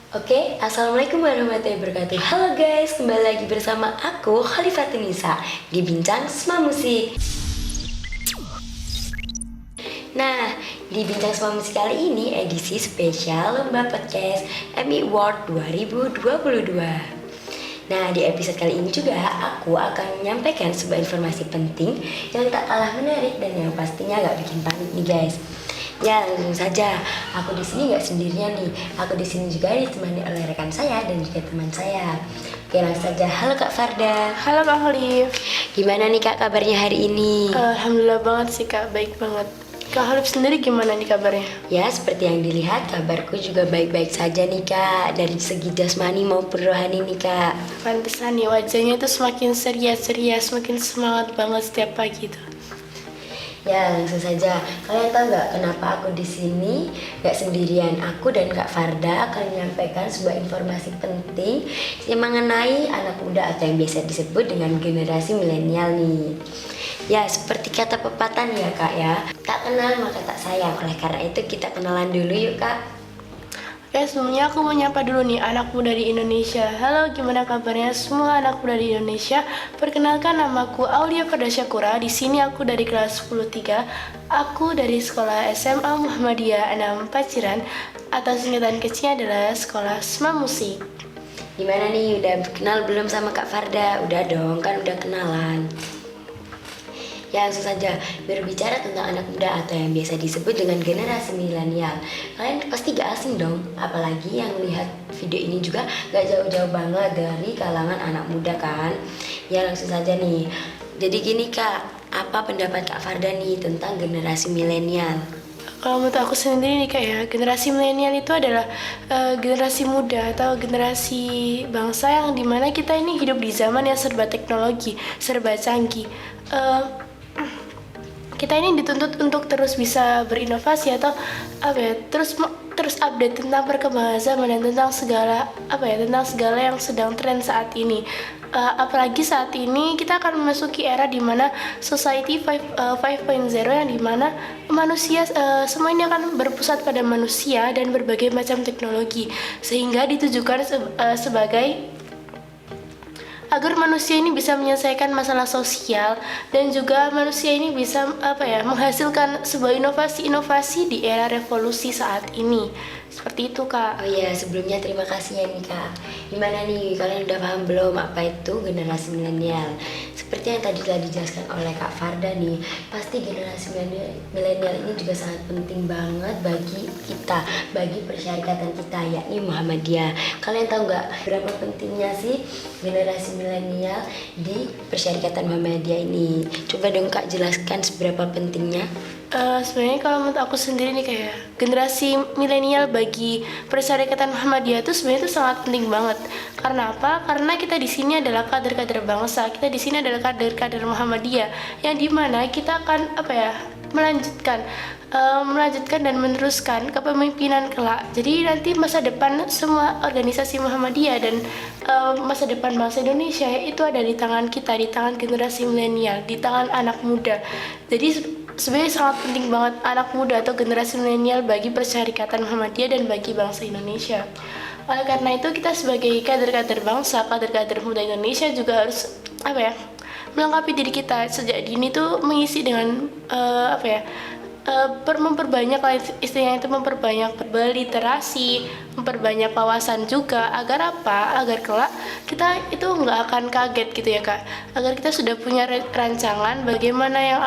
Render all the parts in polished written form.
Assalamualaikum warahmatullahi wabarakatuh. Halo guys, kembali lagi bersama aku Khalifatunisa di Bincang Sma Musik. Nah, di Bincang Sma Musik kali ini edisi spesial Lomba Podcast Emmy Award 2022. Nah, di episode kali ini juga aku akan menyampaikan sebuah informasi penting yang tak kalah menarik dan yang pastinya gak bikin panik nih guys. Ya, langsung saja. Aku di sini nggak sendirian nih. Aku di sini juga ditemani oleh rekan saya dan juga teman saya. Oke, langsung saja. Halo Kak Farda. Halo Kak Khalif. Gimana nih Kak kabarnya hari ini? Alhamdulillah banget sih Kak, baik banget. Kak Khalif sendiri gimana nih kabarnya? Ya, seperti yang dilihat kabarku juga baik-baik saja nih Kak. Dari segi jasmani maupun rohani nih Kak. Pantesan nih wajahnya tuh semakin ceria-ceria, semakin semangat banget setiap pagi tuh. Ya, langsung saja. Kalian tahu nggak kenapa aku di sini nggak sendirian? Aku dan Kak Farda akan menyampaikan sebuah informasi penting yang mengenai anak muda atau yang biasa disebut dengan generasi milenial nih. Ya, seperti kata pepatah ya Kak ya. Tak kenal maka tak sayang. Oleh karena itu kita kenalan dulu yuk Kak. Oke, sebelumnya aku mau nyapa dulu nih anak muda di Indonesia. Halo, gimana kabarnya semua anak muda di Indonesia? Perkenalkan, namaku Aulia Fardasyakura. Di sini aku dari kelas 10-3. Aku dari sekolah SMA Muhammadiyah 6 Paciran, atau singkatan kecilnya adalah Sekolah Sma Musik. Gimana nih, udah kenal belum sama Kak Farda? Udah dong, kan udah kenalan. Ya, langsung saja berbicara tentang anak muda atau yang biasa disebut dengan generasi milenial. Kalian pasti gak asing dong, apalagi yang lihat video ini juga gak jauh-jauh banget dari kalangan anak muda kan. Ya, langsung saja nih. Jadi gini Kak, apa pendapat Kak Farda nih tentang generasi milenial? Kalau menurut aku sendiri nih Kak ya, generasi milenial itu adalah generasi muda atau generasi bangsa yang dimana kita ini hidup di zaman yang serba teknologi, serba canggih. Kita ini dituntut untuk terus bisa berinovasi atau terus update tentang perkembangan zaman dan tentang segala yang sedang tren saat ini. Apalagi saat ini kita akan memasuki era di mana society 5.0 yang dimana manusia semua ini akan berpusat pada manusia dan berbagai macam teknologi, sehingga ditujukan sebagai agar manusia ini bisa menyelesaikan masalah sosial dan juga manusia ini bisa menghasilkan sebuah inovasi-inovasi di era revolusi saat ini. Seperti itu Kak. Oh iya, sebelumnya terima kasih ya nih Kak. Gimana nih, kalian udah paham belum apa itu generasi milenial? Seperti yang tadi telah dijelaskan oleh Kak Farda nih, pasti generasi milenial ini juga sangat penting banget bagi kita, bagi persyarikatan kita, yakni Muhammadiyah. Kalian tahu nggak berapa pentingnya sih generasi milenial di persyarikatan Muhammadiyah ini? Coba dong Kak jelaskan seberapa pentingnya. Sebenarnya kalau menurut aku sendiri nih kayak generasi milenial bagi persyarikatan Muhammadiyah itu sebenarnya itu sangat penting banget. Karena apa? Karena kita di sini adalah kader-kader bangsa, kita di sini adalah kader-kader Muhammadiyah yang dimana kita akan melanjutkan dan meneruskan kepemimpinan kelak. Jadi nanti masa depan semua organisasi Muhammadiyah dan masa depan bangsa Indonesia itu ada di tangan kita, di tangan generasi milenial, di tangan anak muda. Jadi sebenarnya sangat penting banget anak muda atau generasi milenial bagi persyarikatan Muhammadiyah dan bagi bangsa Indonesia. Oleh karena itu kita sebagai kader-kader bangsa, kader-kader muda Indonesia juga harus melengkapi diri kita sejak dini tuh mengisi dengan memperbanyak istilahnya itu memperbanyak berliterasi, memperbanyak wawasan juga agar kelak kita itu nggak akan kaget gitu ya Kak, agar kita sudah punya rancangan bagaimana yang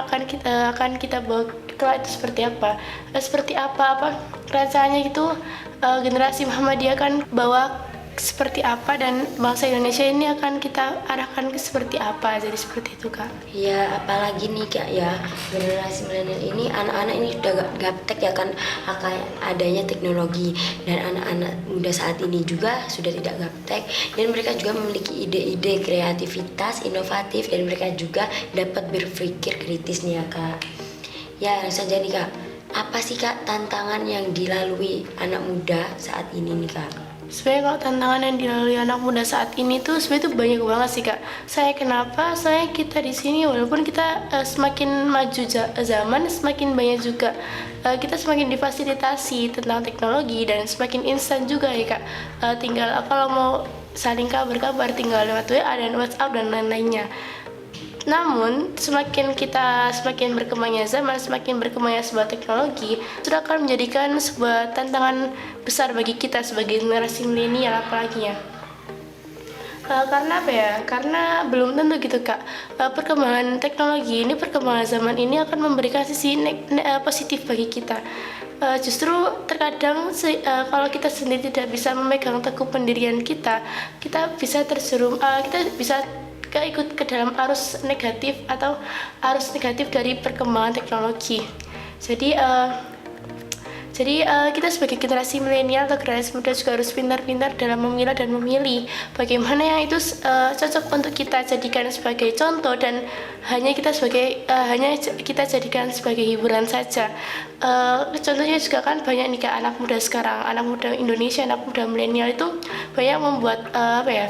akan kita bawa kelak itu seperti apa rancangannya itu, generasi Muhammadiyah akan bawa seperti apa dan bangsa Indonesia ini akan kita arahkan ke seperti apa, jadi seperti itu Kak. Ya, apalagi nih Kak ya, generasi milenial ini anak-anak ini udah gaptek ya kan akan adanya teknologi, dan anak-anak muda saat ini juga sudah tidak gaptek dan mereka juga memiliki ide-ide kreativitas inovatif dan mereka juga dapat berpikir kritis nih ya Kak. Ya, saja nih Kak, apa sih Kak tantangan yang dilalui anak muda saat ini nih Kak? Sebenarnya kalau tantangan yang dilalui anak muda saat ini tuh sebenarnya tuh banyak banget sih kak. Saya kita di sini walaupun kita semakin maju zaman, semakin banyak juga kita semakin difasilitasi tentang teknologi dan semakin instan juga ya kak. Tinggal kalau mau saling kabar tinggal lewat WA dan WhatsApp dan lain-lainnya. Namun, semakin berkembangnya zaman, semakin berkembangnya sebuah teknologi, itu akan menjadikan sebuah tantangan besar bagi kita sebagai generasi milenial apalagi ya. Karena apa ya? Karena belum tentu gitu kak. Perkembangan teknologi ini, perkembangan zaman ini akan memberikan sisi positif bagi kita. Justru terkadang kalau kita sendiri tidak bisa memegang teguh pendirian kita bisa kita bisa ikut ke dalam arus negatif dari perkembangan teknologi. Jadi kita sebagai generasi milenial atau generasi muda juga harus pintar-pintar dalam memilah dan memilih bagaimana yang itu cocok untuk kita jadikan sebagai contoh dan hanya kita jadikan sebagai hiburan saja. Contohnya juga kan banyak nih kak, anak muda sekarang, anak muda Indonesia, anak muda milenial itu banyak membuat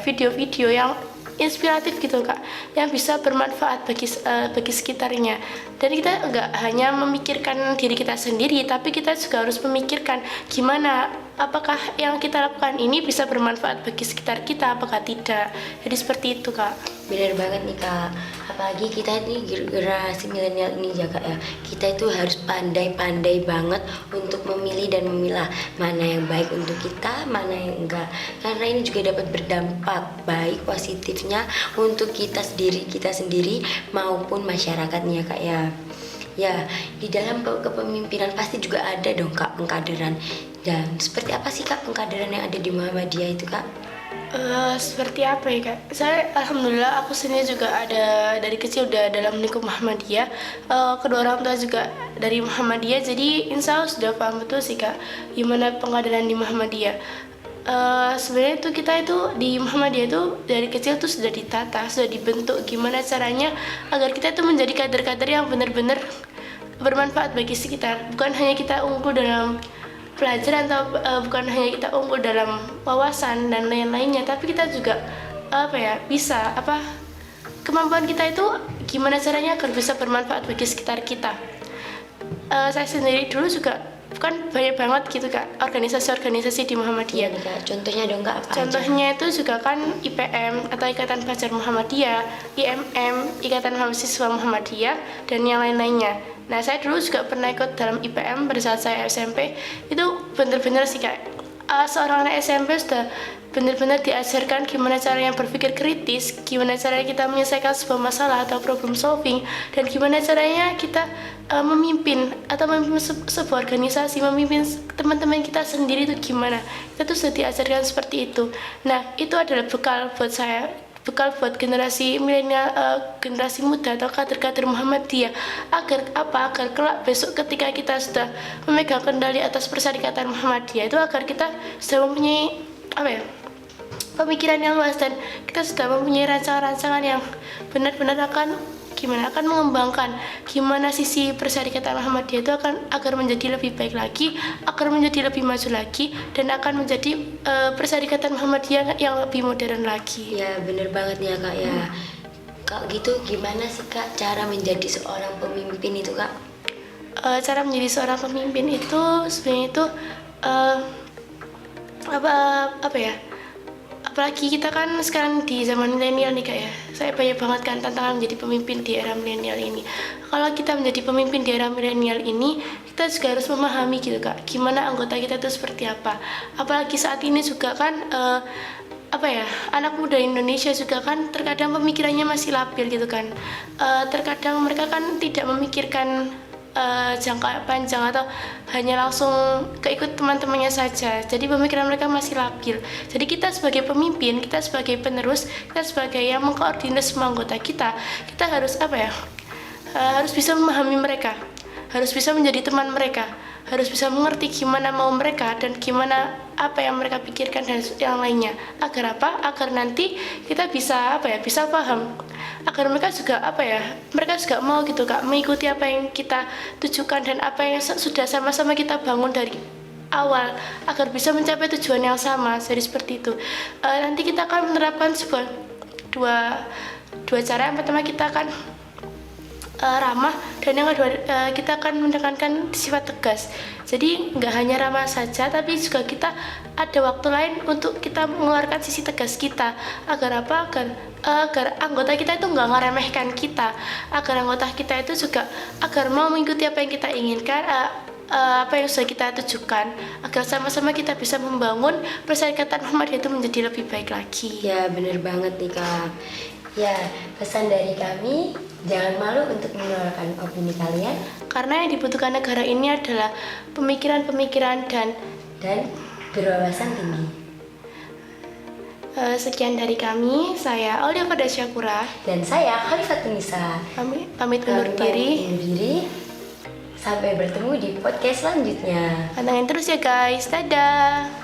video-video yang inspiratif gitu kak, yang bisa bermanfaat bagi sekitarnya. Dan kita nggak hanya memikirkan diri kita sendiri, tapi kita juga harus memikirkan gimana apakah yang kita lakukan ini bisa bermanfaat bagi sekitar kita, apakah tidak. Jadi seperti itu kak. Bener banget nih kak, apalagi kita ini generasi milenial ini ya kak ya, kita itu harus pandai-pandai banget untuk memilih dan memilah mana yang baik untuk kita, mana yang enggak, karena ini juga dapat berdampak baik positifnya untuk kita sendiri maupun masyarakatnya kak ya. Ya, di dalam kepemimpinan pasti juga ada dong kak pengkaderan. Dan seperti apa sih kak pengkaderan yang ada di Muhammadiyah itu kak? Seperti apa ya kak? Saya alhamdulillah aku sendiri juga ada dari kecil udah dalam lingkup Muhammadiyah. Kedua orang tua juga dari Muhammadiyah, jadi insya Allah sudah paham betul sih kak gimana pengkaderan di Muhammadiyah. Sebenarnya itu kita itu di Muhammadiyah itu dari kecil tuh sudah ditata, sudah dibentuk gimana caranya agar kita itu menjadi kader-kader yang benar-benar bermanfaat bagi sekitar. Bukan hanya kita unggul dalam pelajaran atau bukan hanya kita unggul dalam wawasan dan lain-lainnya, tapi kita juga bisa kemampuan kita itu gimana caranya agar bisa bermanfaat bagi sekitar kita. Saya sendiri dulu juga kan banyak banget gitu kak organisasi-organisasi di Muhammadiyah. Ya, contohnya dong kak, apa Contohnya itu juga kan IPM atau Ikatan Pelajar Muhammadiyah, IMM, Ikatan Mahasiswa Muhammadiyah, dan yang lain-lainnya. Nah, saya dulu juga pernah ikut dalam IPM pada saat saya SMP. Itu benar-benar sih kak, seorang anak SMP sudah benar-benar diajarkan gimana caranya berpikir kritis, gimana caranya kita menyelesaikan sebuah masalah atau problem solving, dan gimana caranya kita memimpin sebuah organisasi, memimpin teman-teman kita sendiri itu gimana. Kita tuh sudah diajarkan seperti itu. Nah, itu adalah bekal buat saya, bekal buat generasi milenial, generasi muda atau kader-kader Muhammadiyah agar kelak besok ketika kita sudah memegang kendali atas persyarikatan Muhammadiyah itu agar kita sudah mempunyai pemikiran yang luas dan kita sudah mempunyai rancangan-rancangan yang benar-benar akan mengembangkan gimana sisi persyarikatan Muhammadiyah itu agar menjadi lebih baik lagi, agar menjadi lebih maju lagi, dan akan menjadi persyarikatan Muhammadiyah yang lebih modern lagi. Ya bener banget ya kak ya. Kak gitu gimana sih kak cara menjadi seorang pemimpin itu kak? Cara menjadi seorang pemimpin itu sebenarnya itu apalagi kita kan sekarang di zaman milenial nih kak ya. Saya banyak banget kan tantangan menjadi pemimpin di era milenial ini. Kalau kita menjadi pemimpin di era milenial ini, kita juga harus memahami gitu kak, gimana anggota kita itu seperti apa. Apalagi saat ini juga kan anak muda Indonesia juga kan terkadang pemikirannya masih labil gitu kan. Terkadang mereka kan tidak memikirkan jangka panjang atau hanya langsung keikut teman-temannya saja. Jadi pemikiran mereka masih labil. Jadi kita sebagai pemimpin, kita sebagai penerus, kita sebagai yang mengkoordinir semua anggota kita harus harus bisa memahami mereka, harus bisa menjadi teman mereka, harus bisa mengerti gimana mau mereka dan gimana apa yang mereka pikirkan dan yang lainnya. Agar apa? Agar nanti kita bisa bisa paham. Agar mereka juga mereka juga mau gitu kak mengikuti apa yang kita tujukan dan apa yang sudah sama-sama kita bangun dari awal agar bisa mencapai tujuan yang sama. Jadi seperti itu. Nanti kita akan menerapkan dua cara. Yang pertama kita akan ramah, dan yang kedua kita akan menekankan sifat tegas. Jadi nggak hanya ramah saja, tapi juga kita ada waktu lain untuk kita mengeluarkan sisi tegas kita. Agar apa? Agar anggota kita itu nggak ngeremehkan kita, agar anggota kita itu juga agar mau mengikuti apa yang kita inginkan, apa yang sudah kita tujukan, agar sama-sama kita bisa membangun Perserikatan Muhammadiyah itu menjadi lebih baik lagi. Ya bener banget nih Kak. Ya, pesan dari kami, jangan malu untuk menyuarakan opini kalian, Karena yang dibutuhkan negara ini adalah pemikiran-pemikiran dan berwawasan tinggi. sekian dari kami. Saya Aulia Farda Syakura. Dan saya Khalifat Nisa. Pamit undur diri. Sampai bertemu di podcast selanjutnya. Pantengin terus ya guys. Dadah.